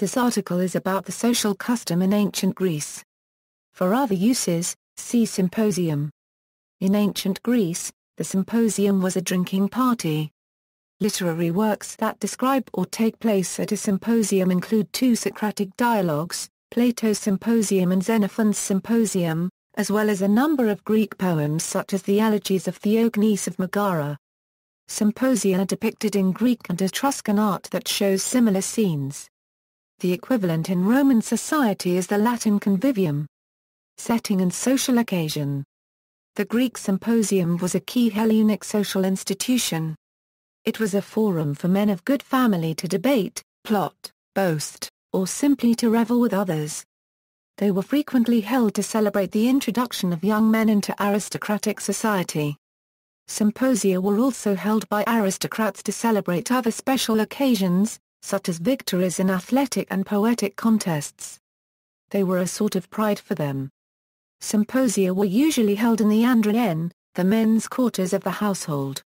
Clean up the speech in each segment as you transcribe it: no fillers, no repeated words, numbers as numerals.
This article is about the social custom in ancient Greece. For other uses, see Symposium. In ancient Greece, the symposium was a drinking party. Literary works that describe or take place at a symposium include two Socratic dialogues, Plato's Symposium and Xenophon's Symposium, as well as a number of Greek poems such as the elegies of Theognis of Megara. Symposia are depicted in Greek and Etruscan art that shows similar scenes. The equivalent in Roman society is the Latin convivium. Setting and social occasion. The Greek symposium was a key Hellenic social institution. It was a forum for men of good family to debate, plot, boast, or simply to revel with others. They were frequently held to celebrate the introduction of young men into aristocratic society. Symposia were also held by aristocrats to celebrate other special occasions, such as victories in athletic and poetic contests. They were a sort of pride for them. Symposia were usually held in the andrien, the men's quarters of the household.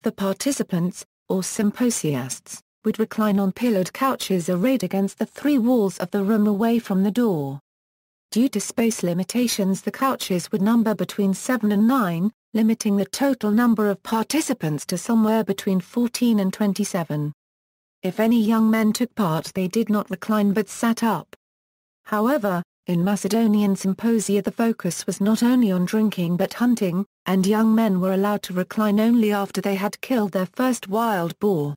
The participants, or symposiasts, would recline on pillared couches arrayed against the three walls of the room away from the door. Due to space limitations, the couches would number between 7 and 9, limiting the total number of participants to somewhere between 14 and 27. If any young men took part, they did not recline but sat up. However, in Macedonian symposia the focus was not only on drinking but hunting, and young men were allowed to recline only after they had killed their first wild boar.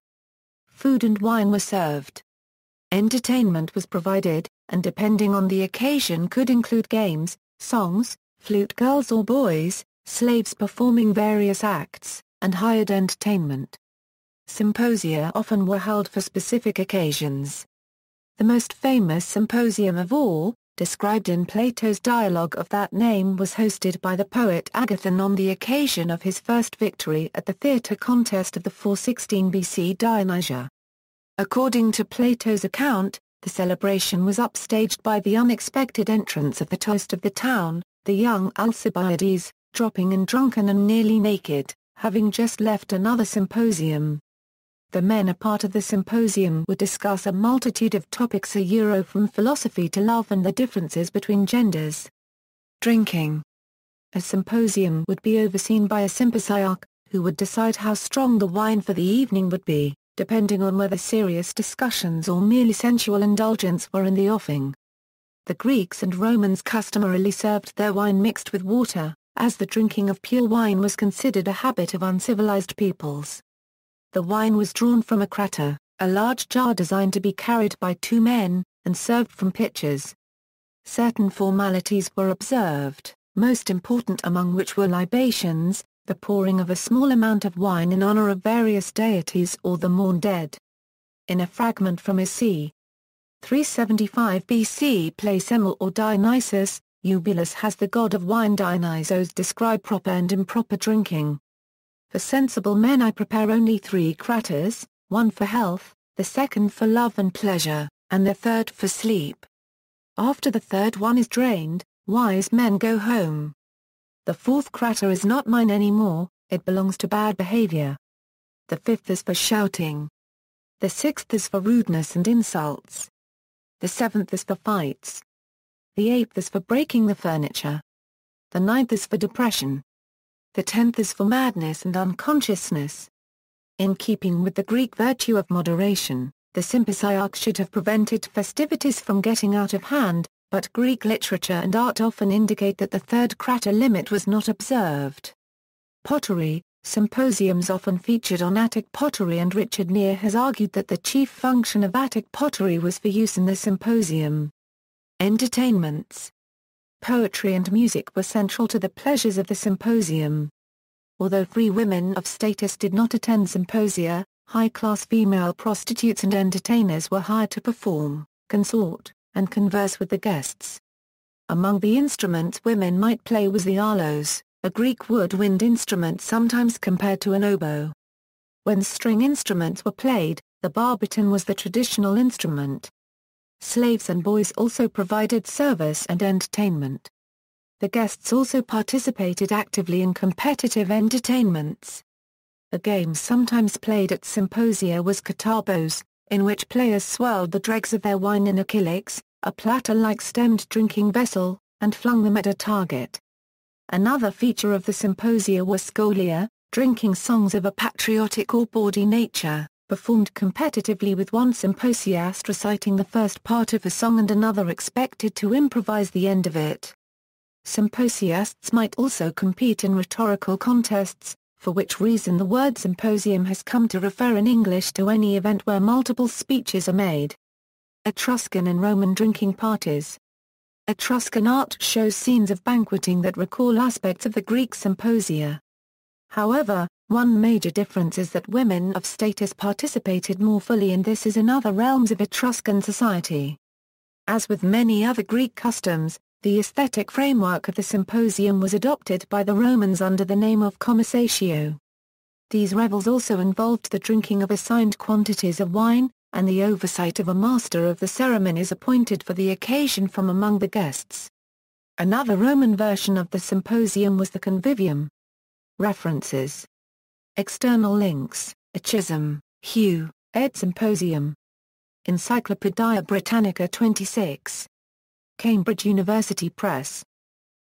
Food and wine were served. Entertainment was provided, and depending on the occasion could include games, songs, flute girls or boys, slaves performing various acts, and hired entertainment. Symposia often were held for specific occasions. The most famous symposium of all, described in Plato's dialogue of that name, was hosted by the poet Agathon on the occasion of his first victory at the theatre contest of the 416 BC Dionysia. According to Plato's account, the celebration was upstaged by the unexpected entrance of the toast of the town, the young Alcibiades, dropping in drunken and nearly naked, having just left another symposium. The men a part of the symposium would discuss a multitude of topics from philosophy to love and the differences between genders. Drinking. A symposium would be overseen by a symposiarch, who would decide how strong the wine for the evening would be, depending on whether serious discussions or merely sensual indulgence were in the offing. The Greeks and Romans customarily served their wine mixed with water, as the drinking of pure wine was considered a habit of uncivilized peoples. The wine was drawn from a crater, a large jar designed to be carried by two men, and served from pitchers. Certain formalities were observed, most important among which were libations, the pouring of a small amount of wine in honor of various deities or the mourn dead. In a fragment from a c. 375 BC play Semele or Dionysus, Eubolus has the god of wine Dionysos describe proper and improper drinking. For sensible men I prepare only 3 craters, one for health, the second for love and pleasure, and the third for sleep. After the third one is drained, wise men go home. The fourth crater is not mine anymore, it belongs to bad behavior. The fifth is for shouting. The sixth is for rudeness and insults. The seventh is for fights. The eighth is for breaking the furniture. The ninth is for depression. The 10th is for madness and unconsciousness. In keeping with the Greek virtue of moderation, the symposiarch should have prevented festivities from getting out of hand, but Greek literature and art often indicate that the third crater limit was not observed. Pottery. Symposiums often featured on Attic pottery, and Richard Neer has argued that the chief function of Attic pottery was for use in the symposium. Entertainments. Poetry and music were central to the pleasures of the symposium. Although free women of status did not attend symposia, high-class female prostitutes and entertainers were hired to perform, consort, and converse with the guests. Among the instruments women might play was the arlos, a Greek woodwind instrument sometimes compared to an oboe. When string instruments were played, the barbiton was the traditional instrument. Slaves and boys also provided service and entertainment. The guests also participated actively in competitive entertainments. A game sometimes played at symposia was katarbos, in which players swirled the dregs of their wine in a kylix, a platter-like stemmed drinking vessel, and flung them at a target. Another feature of the symposia was scholia, drinking songs of a patriotic or bawdy nature, performed competitively with one symposiast reciting the first part of a song and another expected to improvise the end of it. Symposiasts might also compete in rhetorical contests, for which reason the word symposium has come to refer in English to any event where multiple speeches are made. Etruscan and Roman drinking parties. Etruscan art shows scenes of banqueting that recall aspects of the Greek symposia. However, one major difference is that women of status participated more fully in this as in other realms of Etruscan society. As with many other Greek customs, the aesthetic framework of the symposium was adopted by the Romans under the name of commisatio. These revels also involved the drinking of assigned quantities of wine, and the oversight of a master of the ceremonies appointed for the occasion from among the guests. Another Roman version of the symposium was the convivium. References. External links: Chisholm, Hugh, ed. Symposium. Encyclopaedia Britannica 26. Cambridge University Press.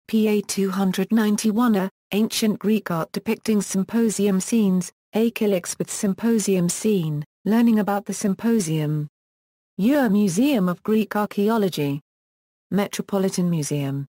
PA 291 A. Ancient Greek art depicting symposium scenes, a kylix with symposium scene, learning about the symposium. Museum of Greek Archaeology. Metropolitan Museum.